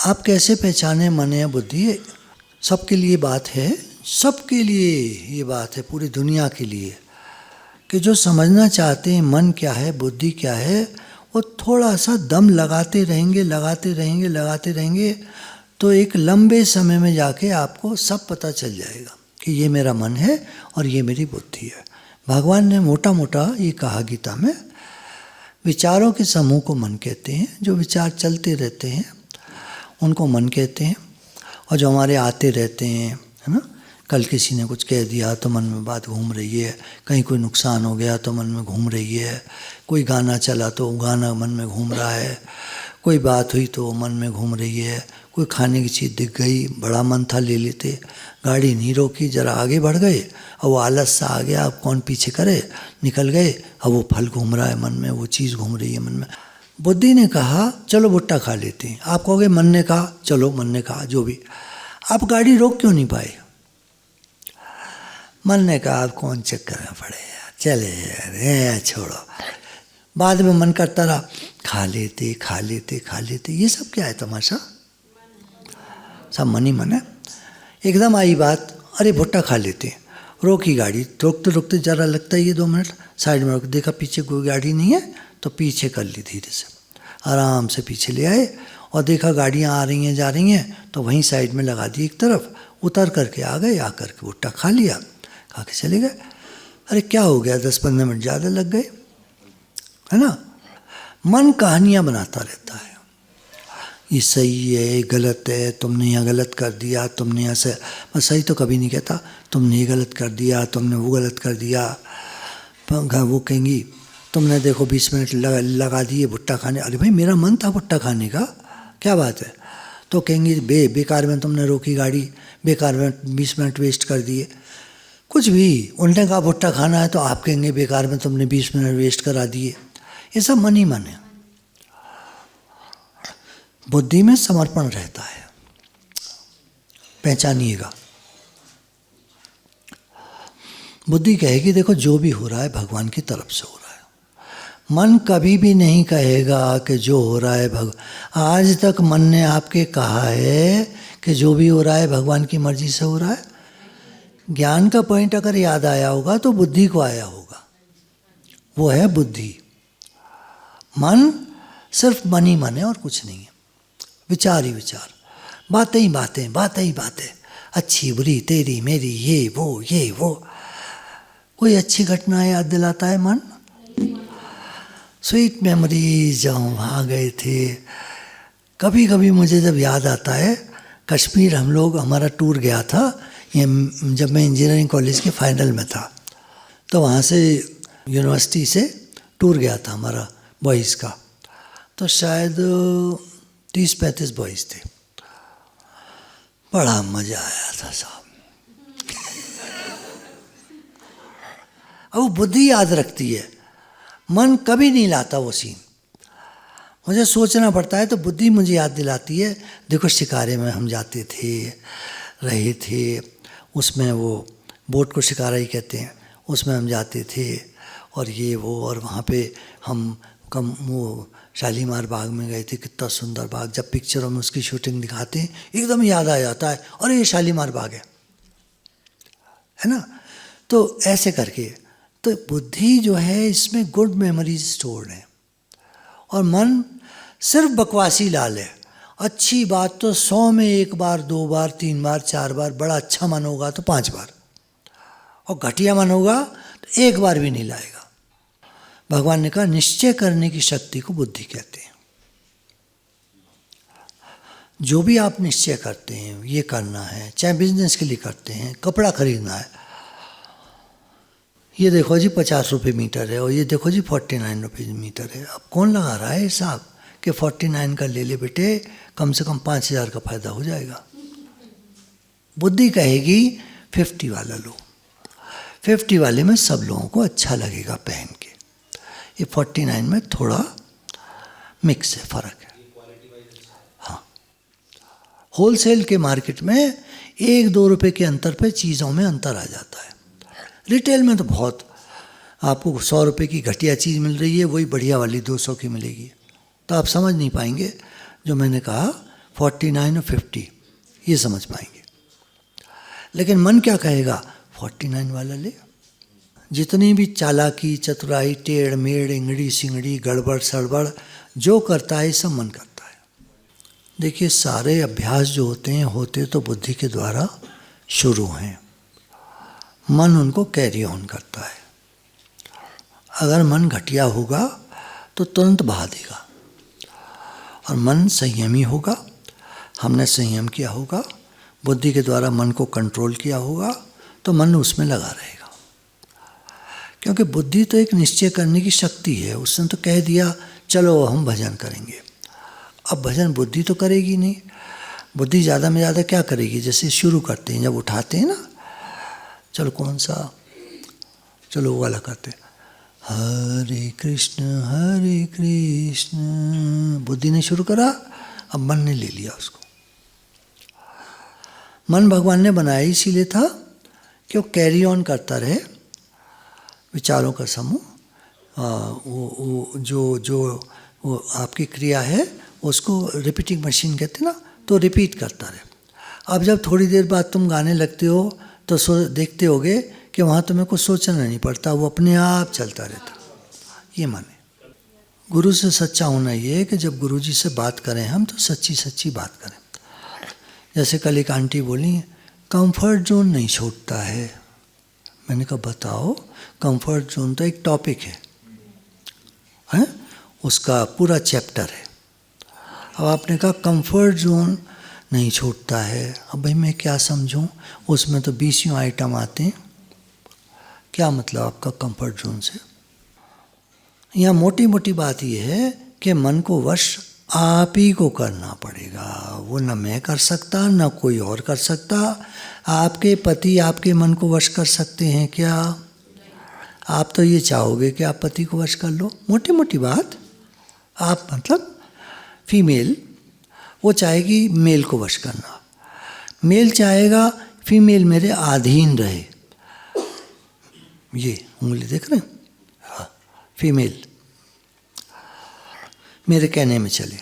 आप कैसे पहचाने मन या बुद्धि? सबके लिए बात है, सबके लिए ये बात है, पूरी दुनिया के लिए, कि जो समझना चाहते हैं मन क्या है, बुद्धि क्या है, वो थोड़ा सा दम लगाते रहेंगे, लगाते रहेंगे, लगाते रहेंगे, तो एक लंबे समय में जाके आपको सब पता चल जाएगा कि ये मेरा मन है और ये मेरी बुद्धि है। भगवान ने मोटा मोटा ये कहा गीता में, विचारों के समूह को मन कहते हैं, जो विचार चलते रहते हैं उनको मन कहते हैं, और जो हमारे आते रहते हैं, है ना, कल किसी ने कुछ कह दिया तो मन में बात घूम रही है, कहीं कोई नुकसान हो गया तो मन में घूम रही है, कोई गाना चला तो गाना मन में घूम रहा है, कोई बात हुई तो मन में घूम रही है, कोई खाने की चीज़ दिख गई, बड़ा मन था ले लेते, गाड़ी नहीं रोकी, जरा आगे बढ़ गए, अब वो आलस सा आ गया, अब कौन पीछे करे, निकल गए, अब वो फल घूम रहा है मन में, वो चीज़ घूम रही है मन में। बुद्धि ने कहा चलो भुट्टा खा लेते हैं, आप कहोगे मन ने कहा, चलो मन ने कहा, जो भी, आप गाड़ी रोक क्यों नहीं पाए? मन ने कहा आप कौन चक्कर में पड़े यार, चले यार, छोड़ो। बाद में मन करता रहा, खा लेते खा लेते खा लेते। ये सब क्या है तमाशा? सब मन ही मन है। एकदम आई बात, अरे भुट्टा खा लेते, रोकी गाड़ी, रोकते रोकते जरा लगता है ये 2 मिनट, साइड में रोक, देखा पीछे कोई गाड़ी नहीं है तो पीछे कर ली, धीरे से आराम से पीछे ले आए, और देखा गाड़ियाँ आ रही हैं जा रही हैं तो वहीं साइड में लगा दी एक तरफ, उतर करके आ गए, आकर के भुट्टा खा लिया, खा के चले गए। अरे क्या हो गया, 10-15 मिनट ज़्यादा लग गए, है ना। मन कहानियाँ बनाता रहता है, ये सही है, ये गलत है, तुमने यहाँ गलत कर दिया, तुमने यहाँ से, मैं सही तो कभी नहीं कहता, तुमने ये गलत कर दिया, तुमने वो गलत कर दिया। वो कहेंगी तुमने देखो 20 मिनट लगा दिए भुट्टा खाने, अरे भाई मेरा मन था भुट्टा खाने का, क्या बात है। तो कहेंगी बेकार में तुमने रोकी गाड़ी, बेकार में 20 मिनट वेस्ट कर दिए, कुछ भी। उनने कहा भुट्टा खाना है तो आप कहेंगे बेकार में तुमने 20 मिनट वेस्ट करा दिए। ये सब मन ही मन है। बुद्धि में समर्पण रहता है, पहचानिएगा। बुद्धि कहेगी देखो जो भी हो रहा है भगवान की तरफ से हो रहा है। मन कभी भी नहीं कहेगा कि जो हो रहा है आज तक मन ने आपके कहा है कि जो भी हो रहा है भगवान की मर्जी से हो रहा है? ज्ञान का पॉइंट अगर याद आया होगा तो बुद्धि को आया होगा, वो है बुद्धि। मन सिर्फ मन ही मन है और कुछ नहीं है, विचार ही विचार, बातें ही बातें, बातें ही बातें, अच्छी बुरी तेरी मेरी, ये वो। कोई अच्छी घटना याद दिलाता है मन? स्वीट मेमोरीज जहाँ वहाँ गए थे। कभी कभी मुझे जब याद आता है, कश्मीर हम लोग, हमारा टूर गया था, ये जब मैं इंजीनियरिंग कॉलेज के फाइनल में था, तो वहाँ से यूनिवर्सिटी से टूर गया था हमारा बॉयज़ का, तो शायद 30-35 बॉयज़ थे। बड़ा मज़ा आया था साहब। अब वो बुद्धि याद रखती है, मन कभी नहीं लाता वो सीन, मुझे सोचना पड़ता है, तो बुद्धि मुझे याद दिलाती है, देखो शिकारे में हम जाते थे, रहे थे, उसमें वो बोट को शिकारा ही कहते हैं, उसमें हम जाते थे, और ये वो, और वहाँ पे हम वो शालीमार बाग में गए थे, कितना सुंदर बाग, जब पिक्चरों में उसकी शूटिंग दिखाते हैं एकदम याद आ जाता है, अरे ये शालीमार बाग है ना। तो ऐसे करके, तो बुद्धि जो है इसमें गुड मेमोरीज स्टोर्ड है, और मन सिर्फ बकवासी लाल है। अच्छी बात तो 100 में 1 बार, 2 बार, 3 बार, 4 बार, बड़ा अच्छा मन होगा तो 5 बार, और घटिया मन होगा तो 1 बार भी नहीं लाएगा। भगवान ने कहा निश्चय करने की शक्ति को बुद्धि कहते हैं। जो भी आप निश्चय करते हैं ये करना है, चाहे बिजनेस के लिए करते हैं, कपड़ा खरीदना है, ये देखो जी 50 रुपये मीटर है, और ये देखो जी 49 रुपये मीटर है, अब कौन लगा रहा है हिसाब कि 49 का ले ले बेटे, कम से कम 5000 का फायदा हो जाएगा। बुद्धि कहेगी 50 वाला लो, 50 वाले में सब लोगों को अच्छा लगेगा पहन के, ये 49 में थोड़ा मिक्स है, फर्क है। हाँ, होलसेल के मार्केट में 1-2 रुपये के अंतर पे चीज़ों में अंतर आ जाता है। रिटेल में तो बहुत, आपको 100 रुपये की घटिया चीज़ मिल रही है, वही बढ़िया वाली 200 की मिलेगी, तो आप समझ नहीं पाएंगे। जो मैंने कहा 49 और 50 ये समझ पाएंगे। लेकिन मन क्या कहेगा? 49 वाला ले। जितनी भी चालाकी, चतुराई, टेढ़ मेढ़, इंगड़ी सिंगड़ी, गड़बड़ सड़बड़ जो करता है सब मन करता है। देखिए सारे अभ्यास जो होते तो बुद्धि के द्वारा शुरू हैं, मन उनको कैरी ऑन करता है। अगर मन घटिया होगा तो तुरंत बहा देगा, और मन संयमी होगा, हमने संयम किया होगा, बुद्धि के द्वारा मन को कंट्रोल किया होगा, तो मन उसमें लगा रहेगा। क्योंकि बुद्धि तो एक निश्चय करने की शक्ति है। उसने तो कह दिया चलो हम भजन करेंगे। अब भजन बुद्धि तो करेगी नहीं। बुद्धि ज़्यादा में ज़्यादा क्या करेगी? जैसे शुरू करते हैं, जब उठाते हैं ना, चलो कौन सा, चलो वो वाला करते हैं, हरे कृष्ण बुद्धि ने शुरू करा, अब मन ने ले लिया उसको। मन भगवान ने बनाया इसीलिए था कि वो कैरी ऑन करता रहे विचारों का समूह। वो आपकी क्रिया है उसको रिपीटिंग मशीन कहते हैं ना, तो रिपीट करता रहे। अब जब थोड़ी देर बाद तुम गाने लगते हो तो देखते होगे कि वहाँ तुम्हें कुछ सोचना नहीं पड़ता, वो अपने आप चलता रहता। ये मन है। गुरु से सच्चा होना ये है कि जब गुरु जी से बात करें हम तो सच्ची सच्ची बात करें। जैसे कल एक आंटी बोली कंफर्ट जोन नहीं छूटता है। मैंने कहा बताओ, कंफर्ट जोन तो एक टॉपिक है? उसका पूरा चैप्टर है। अब आपने कहा कंफर्ट जोन नहीं छूटता है, अब भाई मैं क्या समझूं? उसमें तो 20 आइटम आते हैं। क्या मतलब आपका कंफर्ट जोन से? यहाँ मोटी मोटी बात यह है कि मन को वश आप ही को करना पड़ेगा। वो न मैं कर सकता न कोई और कर सकता। आपके पति आपके मन को वश कर सकते हैं क्या? आप तो ये चाहोगे कि आप पति को वश कर लो। मोटी मोटी बात। आप मतलब फीमेल वो चाहेगी मेल को वश करना, मेल चाहेगा फीमेल मेरे अधीन रहे। ये उंगली देख रहे हैं? हाँ, फीमेल मेरे कहने में चले।